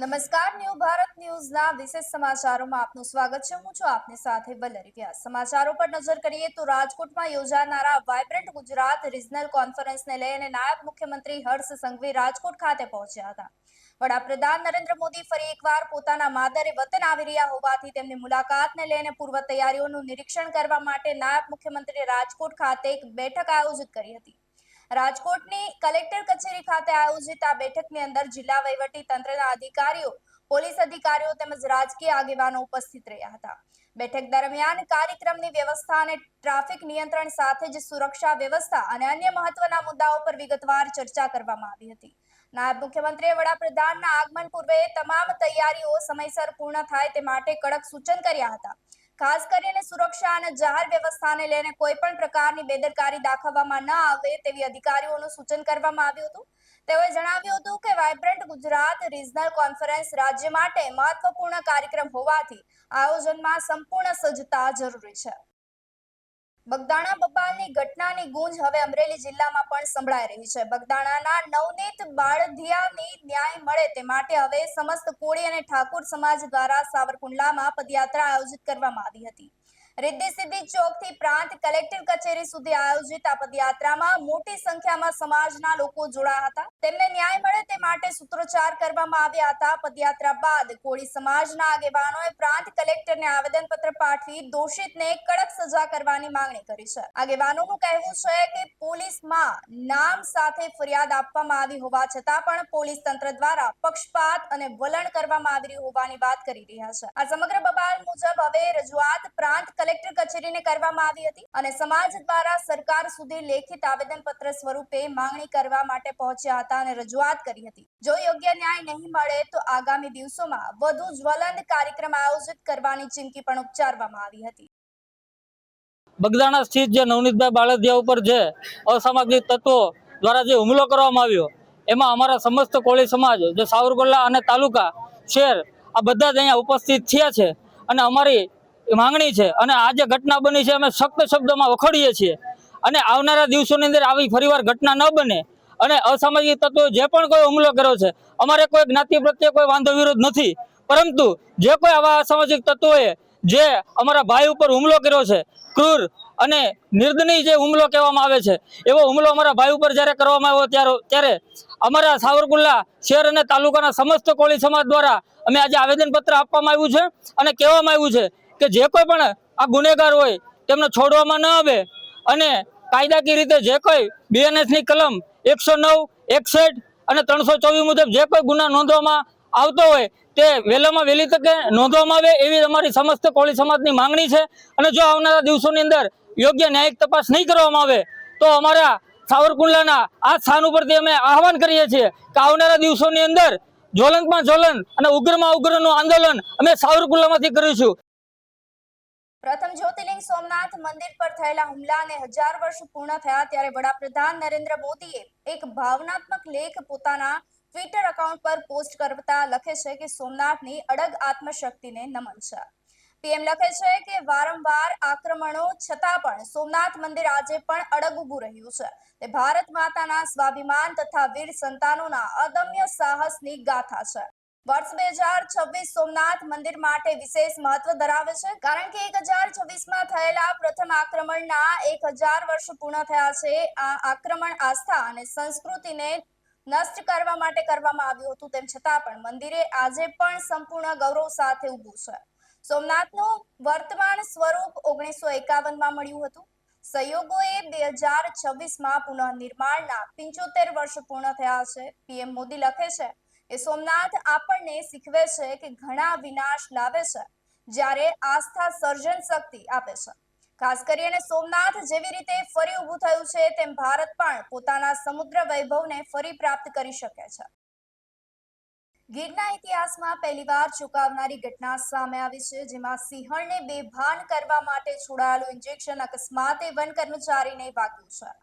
નમસ્કાર ન્યૂ ભારત ન્યૂઝના વિશેષ સમાચારોમાં આપનું સ્વાગત છે। હું છું આપની સાથે વલ્લરી વ્યાસ। સમાચારો પર નજર કરીએ તો રાજકોટમાં યોજાનારા વાઇબ્રન્ટ ગુજરાત રિજનલ કોન્ફરન્સને લઈને નાયબ મુખ્યમંત્રી હર્ષ સંઘવી રાજકોટ ખાતે પહોંચ્યા હતા। વડાપ્રધાન નરેન્દ્ર મોદી ફરી એકવાર પોતાના માદરે વતન આવી રહ્યા હોવાથી તેમની મુલાકાતને લઈને પૂર્વ તૈયારીઓનું નિરીક્ષણ કરવા માટે નાયબ મુખ્યમંત્રીએ રાજકોટ ખાતે એક બેઠક આયોજિત કરી હતી। રાજકોટની કલેક્ટર કચેરી ખાતે આયોજિત આ બેઠકની અંદર જિલ્લા વહીવટી તંત્રના અધિકારીઓ, પોલીસ અધિકારીઓ તેમજ રાજકીય આગેવાનો ઉપસ્થિત રહ્યા હતા। બેઠક દરમિયાન કાર્યક્રમની વ્યવસ્થા અને ટ્રાફિક નિયંત્રણ સાથે જ સુરક્ષા વ્યવસ્થા અને અન્ય મહત્વના મુદ્દાઓ પર વિગતવાર ચર્ચા કરવામાં આવી હતી। નાયબ મુખ્યમંત્રીએ વડાપ્રધાનના આગમન પૂર્વે તમામ તૈયારીઓ સમયસર પૂર્ણ થાય તે માટે કડક સૂચન કર્યા હતા। ખાસ કરીને સુરક્ષા અને જાહેર વ્યવસ્થાને લઈને કોઈ પણ પ્રકારની બેદરકારી દાખવવામાં ન આવે તેવી અધિકારીઓનું સૂચન કરવામાં આવ્યું હતું। તેઓએ જણાવ્યું હતું કે વાઇબ્રન્ટ ગુજરાત રિજનલ કોન્ફરન્સ રાજ્ય માટે મહત્વપૂર્ણ કાર્યક્રમ હોવાથી આયોજનમાં સંપૂર્ણ સજ્જતા જરૂરી છે। બગદાણા બબાલની ઘટનાની ગુંજ હવે અમરેલી જિલ્લામાં પણ સંભળાઈ રહી છે। બગદાણાના નવનીત બાળધિયાની ન્યાય મળે તે માટે હવે સમસ્ત કોળી અને ઠાકોર સમાજ દ્વારા સાવરકુંડલામાં પદયાત્રા આયોજિત કરવામાં આવી હતી। रिद्धि सिद्धि चौक થી પ્રાંત કલેક્ટર કચેરી સુધી આયોજિત આ પદયાત્રામાં મોટી સંખ્યામાં સમાજના લોકો જોડાયા હતા। તેમને ન્યાય મળે તે માટે સૂત્રોચ્ચાર કરવામાં આવ્યા હતા। પદયાત્રા બાદ કોળી સમાજના આગેવાનોએ પ્રાંત કલેક્ટરને આવેદનપત્ર પાઠવી દોષિતને કડક સજા કરવાની માંગણી કરી છે। આગેવાનોનું કહેવું છે કે પોલીસમાં નામ સાથે ફરિયાદ આપવામાં આવી હોવા છતાં પણ પોલીસ તંત્ર દ્વારા પક્ષપાત અને વલણ કરવામાં આવી હોવાની વાત કરી રહ્યા છે। આ સમગ્ર બબાલ મુજબ હવે રજૂઆત પ્રાંત કલેક્ટર કચેરીને કરવામાં આવી હતી અને સમાજ દ્વારા સરકાર સુધી લેખિત આવેદનપત્ર સ્વરૂપે માંગણી કરવા માટે પહોંચ્યા હતા અને રજૂઆત કરી હતી। જો યોગ્ય ન્યાય નહીં મળે તો આગામી દિવસોમાં વધુ જ્વલંત કાર્યક્રમ આયોજિત કરવાની ચીમકી પણ ઉચ્ચારવામાં આવી હતી। બગદાણા સ્થિત જે નવનીતભાઈ બાળધિયા ઉપર જે અસામાજિક તત્વો દ્વારા જે હુમલો કરવામાં આવ્યો એમાં અમારા સમસ્ત કોળી સમાજ જે સાવરકુંડલા અને તાલુકા શહેર આ બધા જ અહીંયા ઉપસ્થિત થયા છે અને અમારી માંગણી છે અને આ જે ઘટના બની છે અમે સખ્ત શબ્દોમાં વખોડીએ છીએ અને આવનારા દિવસોની અંદર આવી ફરીવાર ઘટના ન બને અને અસામાજિક તત્વો જે પણ કોઈ હુમલો કર્યો છે અમારે કોઈ જ્ઞાતિ પ્રત્યે કોઈ વાંધો વિરોધ નથી, પરંતુ જે કોઈ આવા અસામાજિક તત્વોએ જે અમારા ભાઈ ઉપર હુમલો કર્યો છે, ક્રૂર અને નિર્દયી જે હુમલો કહેવામાં આવે છે એવો હુમલો અમારા ભાઈ ઉપર જ્યારે કરવામાં આવ્યો ત્યારે અમારા સાવરકુંડલા શહેર અને તાલુકાના સમસ્ત કોળી સમાજ દ્વારા અમે આજે આવેદનપત્ર આપવામાં આવ્યું છે અને કહેવામાં આવ્યું છે કે જે કોઈ પણ આ ગુનેગાર હોય તેમને છોડવામાં ન આવે અને કાયદાકીય રીતે જે કોઈ BNS ની કલમ 109, 61 અને 324 મુજબ જે કોઈ ગુના નોંધવામાં આવતો હોય તે વહેલામાં વહેલી તકે નોંધવામાં આવે એવી અમારી સમસ્ત કોળી સમાજની માંગણી છે। અને જો આવનારા દિવસોની અંદર યોગ્ય ન્યાયિક તપાસ નહીં કરવામાં આવે તો અમારા સાવરકુંડલાના આ સ્થાન ઉપરથી અમે આહવાન કરીએ છીએ કે આવનારા દિવસોની અંદર જ્વલંતમાં જ્વલંત અને ઉગ્રમાં ઉગ્રનું આંદોલન અમે સાવરકુંડલામાંથી કરીશું। પ્રથમ જ્યોતિર્લિંગ સોમનાથ મંદિર પર થયેલા હુમલાને 1000 વર્ષ પૂર્ણ થયા ત્યારે વડાપ્રધાન નરેન્દ્ર મોદીએ એક ભાવનાત્મક લેખ પોતાના ટ્વિટર એકાઉન્ટ પર પોસ્ટ કરતા લખે છે કે સોમનાથની અડગ આત્મશક્તિને નમન છે। પીએમ લખે છે કે વારંવાર આક્રમણો છતાં પણ સોમનાથ મંદિર આજે પણ અડગ ઊભું રહ્યું છે। તે ભારત માતાના સ્વાભિમાન તથા વીર સંતાનોના અદમ્ય સાહસની ગાથા છે। વર્ષ 2026 સોમનાથ મંદિર માટે વિશેષ મહત્વ ધરાવે છે કારણ કે 1026માં થયેલા પ્રથમ આક્રમણના 1000 વર્ષ પૂર્ણ થયા છે। આ આક્રમણ આસ્થા અને સંસ્કૃતિને નષ્ટ કરવા માટે કરવામાં આવ્યું હતું, તેમ છતાં પણ મંદિરે આજે પણ સંપૂર્ણ ગૌરવ સાથે ઊભું છે। સોમનાથનું વર્તમાન સ્વરૂપ 1951માં મળ્યું હતું। સહયોગોએ 2026માં પુનઃનિર્માણના 75 વર્ષ પૂર્ણ થયા છે। પીએમ મોદી લખે છે કે સોમનાથ આપણને શીખવે છે કે ઘણા વિનાશ લાવે છે જ્યારે આસ્થા સર્જન શક્તિ આપે છે। ખાસ કરીને સોમનાથ જેવી રીતે ફરી ઊભું થયું છે તેમ ભારત પણ પોતાના સમુદ્ર વૈભવને ફરી પ્રાપ્ત કરી શકે છે। ગીરના ઇતિહાસમાં પહેલીવાર ચોંકાવનારી ઘટના સામે આવી છે, જેમાં સિંહણને બેભાન કરવા માટે છોડાયેલું ઇન્જેક્શન અકસ્માતે વન કર્મચારીને વાગ્યું છે।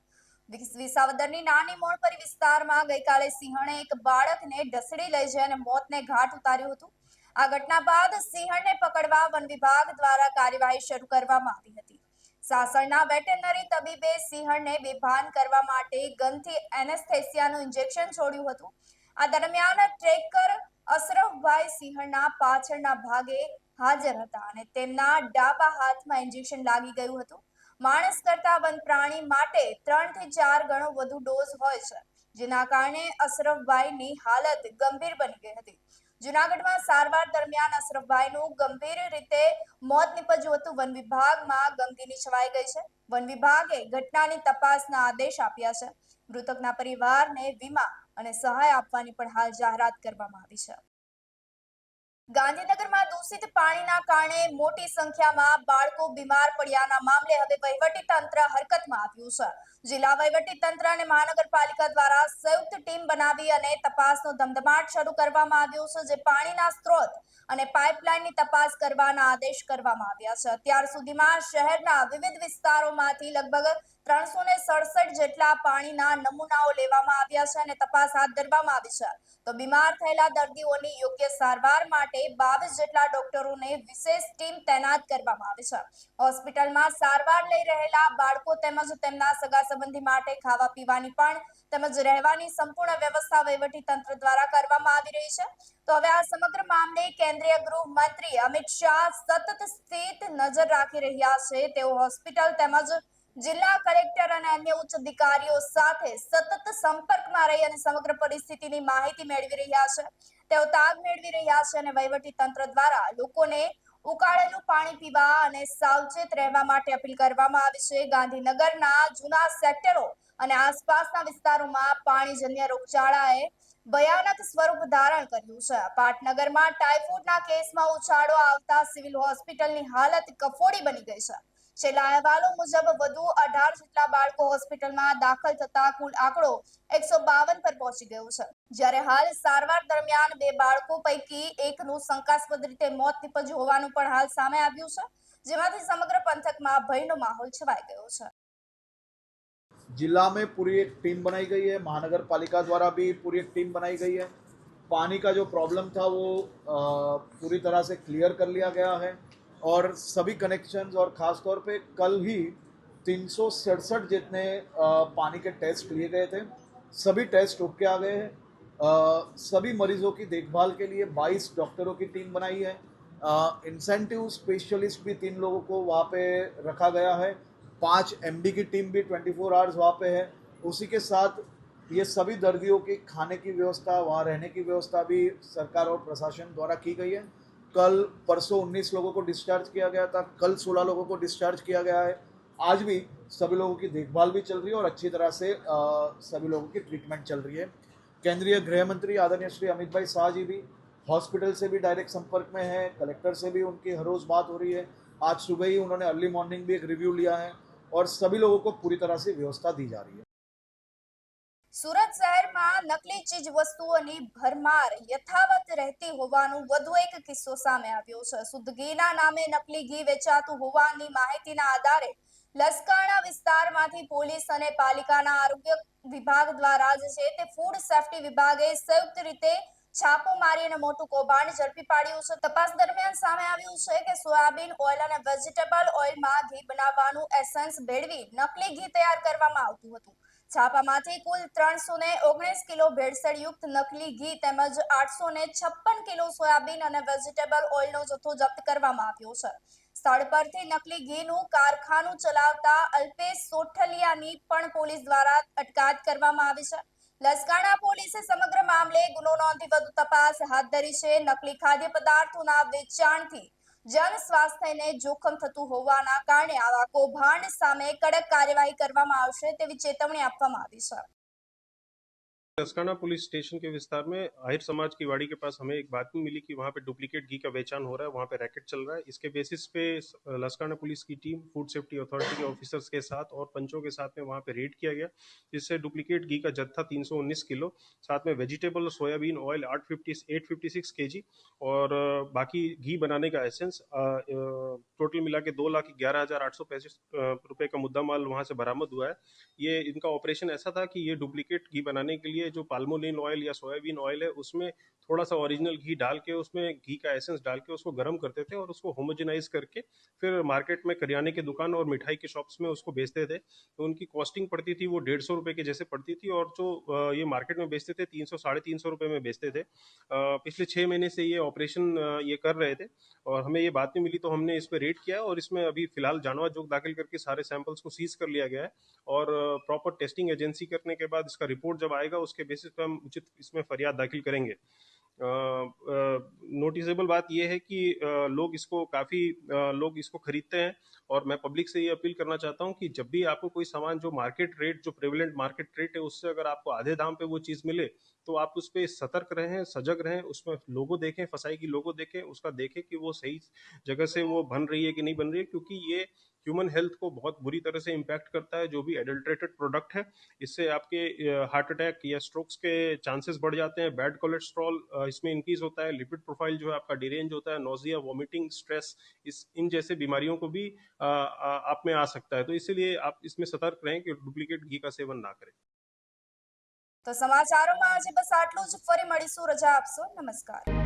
વિસાવદરની નાની મોણપરી વિસ્તારમાં ગઈકાલે સિંહણે એક બાળકને ઢસડી લઈ જઈ અને મોતને ઘાટ ઉતાર્યું હતું। આ ઘટના બાદ સિંહણને પકડવા વન વિભાગ દ્વારા કાર્યવાહી શરૂ કરવામાં આવી હતી। સાસણના વેટરનરી તબીબે સિંહણને બેભાન કરવા માટે ગનથી એનેસ્થેસિયાનું ઇન્જેક્શન છોડ્યું હતું। આ દરમિયાન ટ્રેકર અશરફભાઈ સિંહણના પાછળના ભાગે હાજર હતા અને તેમના ડાબા હાથમાં ઇન્જેક્શન લાગી ગયું હતું. માણસ કરતા વન પ્રાણી માટે 3 થી 4 ગણો વધુ ડોઝ હોય છે, જેના કારણે અશરફભાઈની હાલત ગંભીર બની ગઈ હતી. જૂનાગઢમાં સારવાર દરમિયાન અશરફભાઈનું ગંભીર રીતે મોત નીપજ્યું હતું. વન વિભાગમાં ગમગીની છવાઈ ગઈ છે. વન વિભાગે ઘટનાની તપાસના આદેશ આપ્યા છે. મૃતકના પરિવારને વીમા અને સહાય આપવાની પણ હાલ જાહેરાત કરવામાં આવી છે. ગાંધીનગરમાં દૂષિત પાણીના કારણે મોટી સંખ્યામાં બાળકો બીમાર પડ્યાના મામલે હવે વહીવટી તંત્ર હરકતમાં આવ્યું છે. જિલ્લા વહીવટી તંત્ર અને મહાનગરપાલિકા દ્વારા સંયુક્ત ટીમ બનાવી અને તપાસનો ધમધમાટ શરૂ કરવામાં આવ્યો છે, જે પાણીના સ્ત્રોત અને પાઇપલાઇનની તપાસ કરવાના આદેશ કરવામાં આવ્યા છે. અત્યાર સુધીમાં શહેરના વિવિધ વિસ્તારોમાંથી લગભગ 367 જેટલા પાણીના નમૂનાઓ લેવામાં આવ્યા છે અને તપાસ હાથ ધરવામાં આવી છે. તો બીમાર થયેલા દર્દીઓની યોગ્ય સારવાર માટે 22 જેટલા ડોક્ટરોને વિશેષ ટીમ તૈનાત કરવામાં આવી છે. હોસ્પિટલમાં સારવાર લઈ રહેલા બાળકો તેમજ તેમના સગા સંબંધી માટે ખાવા પીવાની પણ તેમજ રહેવાની સંપૂર્ણ વ્યવસ્થા વહીવટી તંત્ર દ્વારા કરવામાં આવી રહી છે. તો હવે આ સમગ્ર મામલે કેન્દ્રીય ગૃહ મંત્રી અમિત શાહ સતત સ્થિત નજર રાખી રહ્યા છે. તેઓ હોસ્પિટલ તેમજ જિલ્લા કલેક્ટર અને અન્ય ઉચ્ચ અધિકારીઓ સાથે સતત સંપર્કમાં રહી અને સમગ્ર પરિસ્થિતિની માહિતી મેળવી રહ્યા છે. તેઓ તાગ મેળવી રહ્યા છે અને વહીવટી તંત્ર દ્વારા લોકોને ઉકાળેલું પાણી પીવા અને સાવચેત રહેવા માટે અપીલ કરવામાં આવી છે. ગાંધીનગરના જૂના સેક્ટરો અને આસપાસના વિસ્તારોમાં પાણીજન્ય રોગચાળાએ ભયાનક સ્વરૂપ ધારણ કર્યું છે. પાટનગરમાં ટાઇફોઇડના કેસમાં ઉછાળો આવતા સિવિલ હોસ્પિટલની હાલત કફોડી બની ગઈ છે. છેલ્લા અહેવાલો મુજબ વધુ 18 જેટલા બાળકો હોસ્પિટલમાં દાખલ થતા કુલ આંકડો 152 પર પહોંચી ગયો છે. જ્યારે હાલ સારવાર દરમિયાન 2 બાળકો પૈકી એકનું શંકાસ્પદ રીતે મોત નીપજ્યું હોવાનું પણ હાલ સામે આવ્યું છે, જેમાંથી સમગ્ર પંથકમાં ભયનો માહોલ છવાઈ ગયો છે. जिला में पूरी एक टीम बनाई गई है, महानगर पालिका द्वारा भी पूरी एक टीम बनाई गई है. पानी का जो प्रॉब्लम था वो पूरी तरह से क्लियर कर लिया गया है और सभी कनेक्शंस और ख़ास तौर पे कल ही 367 जितने पानी के टेस्ट लिए गए थे, सभी टेस्ट ओके आ गए हैं. सभी मरीजों की देखभाल के लिए 22 डॉक्टरों की टीम बनाई है. इंसेंटिव स्पेशलिस्ट भी 3 लोगों को वहाँ पे रखा गया है. 5 MD की टीम भी 24 आवर्स वहाँ पे है. उसी के साथ ये सभी दर्दियों की खाने की व्यवस्था, वहाँ रहने की व्यवस्था भी सरकार और प्रशासन द्वारा की गई है. कल परसों 19 लोगों को डिस्चार्ज किया गया था, कल 16 लोगों को डिस्चार्ज किया गया है. आज भी सभी लोगों की देखभाल भी चल रही है और अच्छी तरह से सभी लोगों की ट्रीटमेंट चल रही है. केंद्रीय गृह मंत्री आदरणीय श्री अमित भाई शाह जी भी हॉस्पिटल से भी डायरेक्ट संपर्क में है. कलेक्टर से भी उनकी हर रोज़ बात हो रही है. आज सुबह ही उन्होंने अर्ली मॉर्निंग भी एक रिव्यू लिया है और सभी लोगों को पूरी तरह से व्यवस्था दी जा रही है. સુરત શહેરમાં નકલી ચીજ વસ્તુઓની ભરમાર યથાવત રહેતી હોવાનો વધુ એક કિસ્સો સામે આવ્યો છે. શુદ્ધ ઘીના નામે નકલી ઘી વેચાતું હોવાની માહિતીના આધારે લસકાણા વિસ્તારમાંથી પોલીસ અને પાલિકાના આરોગ્ય વિભાગ દ્વારા જે છે તે ફૂડ સેફ્ટી વિભાગે સંયુક્ત રીતે છાપો મારી અને મોટું કૌભાંડ ઝડપી પાડ્યું છે. તપાસ દરમિયાન સામે આવ્યું છે કે સોયાબીન ઓઇલ અને વેજીટેબલ ઓઇલમાં ઘી બનાવવાનું એસેન્સ ભેળવી નકલી ઘી તૈયાર કરવામાં આવતું હતું. છાપામાંથી કુલ 319 કિલો ભેળસેળયુક્ત નકલી ઘી તેમજ 856 કિલો સોયાબીન અને વેજીટેબલ ઓઇલનો જથ્થો જપ્ત કરવામાં આવ્યો છે. સ્થળ પરથી નકલી ઘીનું કારખાનું ચલાવતા અલ્પેશ સોઠલિયાની પણ પોલીસ દ્વારા અટકાયત કરવામાં આવી છે. લસકાણા પોલીસે સમગ્ર મામલે ગુનો નોંધી વધુ તપાસ હાથ ધરી છે. નકલી ખાદ્ય પદાર્થોના વેચાણથી જન સ્વાસ્થ્યને જોખમ થતું હોવાના કારણે આવા કૌભાંડ સામે કડક કાર્યવાહી કરવામાં આવશે તેવી ચેતવણી આપવામાં આવી છે. लसकाना पुलिस स्टेशन के विस्तार में आहिर समाज की वाड़ी के पास हमें एक बातमी मिली कि वहाँ पे डुप्लीकेट घी का बेचान हो रहा है, वहाँ पे रैकेट चल रहा है. इसके बेसिस पे लसकाना पुलिस की टीम फूड सेफ्टी अथॉरिटी के ऑफिसर्स के साथ और पंचों के साथ में वहाँ पे रेड किया गया, जिससे डुप्लीकेट घी का जत्था 319 किलो, साथ में वेजिटेबल सोयाबीन ऑयल 856 kg और बाकी घी बनाने का एसेंस टोटल मिला के 2,11,865 रुपये का मुद्दा माल वहाँ से बरामद हुआ है. ये इनका ऑपरेशन ऐसा था कि ये डुप्लीकेट घी बनाने के लिए लिए जो पाल्मोलिन ऑयल या सोयाबीन ऑयल है उसमें थोड़ा सा ओरिजिनल घी डाल के, उसमें घी का एसेंस डाल के उसको गर्म करते थे और उसको होमोजेनाइज करके फिर मार्केट में करियाने की दुकान और मिठाई की शॉप्स में उसको बेचते थे। तो उनकी कॉस्टिंग पड़ती थी वो 150 रुपये के जैसे पड़ती थी, और जो ये मार्केट में बेचते थे 300 साढ़े 300 रुपये में बेचते थे। पिछले 6 महीने से ये ऑपरेशन ये कर रहे थे और हमें ये बात नहीं मिली तो हमने इस पर रेड किया और इसमें अभी फिलहाल जानवा जोग दाखिल करके सारे सैंपल्स को सीज कर लिया गया है और प्रॉपर टेस्टिंग एजेंसी करने के बाद इसका रिपोर्ट जब आएगा उसके बेसिस पर हम उचित इसमें फरियाद दाखिल करेंगे। नोटिसेबल बात यह है कि काफ़ी लोग इसको खरीदते हैं और मैं पब्लिक से ये अपील करना चाहता हूँ कि जब भी आपको कोई सामान जो मार्केट रेट, जो प्रेवलेंट मार्केट रेट है उससे अगर आपको आधे दाम पे वो चीज़ मिले तो आप उस पर सतर्क रहें, सजग रहें, उसमें लोगो देखें, फसाई की लोगो देखें, उसका देखें कि वो सही जगह से वो बन रही है कि नहीं बन रही है, क्योंकि ये ह्यूमन हेल्थ को बहुत बुरी तरह से इम्पैक्ट करता है। जो भी एडल्ट्रेटेड प्रोडक्ट है इससे आपके हार्ट अटैक या स्ट्रोक्स के चांसेस बढ़ जाते हैं, बैड कोलेस्ट्रॉल इसमें इंक्रीज होता है, लिपिड प्रोफाइल जो है आपका डिरेंज होता है, नोजिया, वॉमिटिंग, स्ट्रेस, इन जैसे बीमारियों को भी आप में आ सकता है। तो इसीलिए आप इसमें सतर्क रहें कि डुप्लीकेट घी का सेवन ना करें। તો સમાચારોમાં આજે બસ આટલું જ. ફરી મળીશું. રજા આપશો. નમસ્કાર.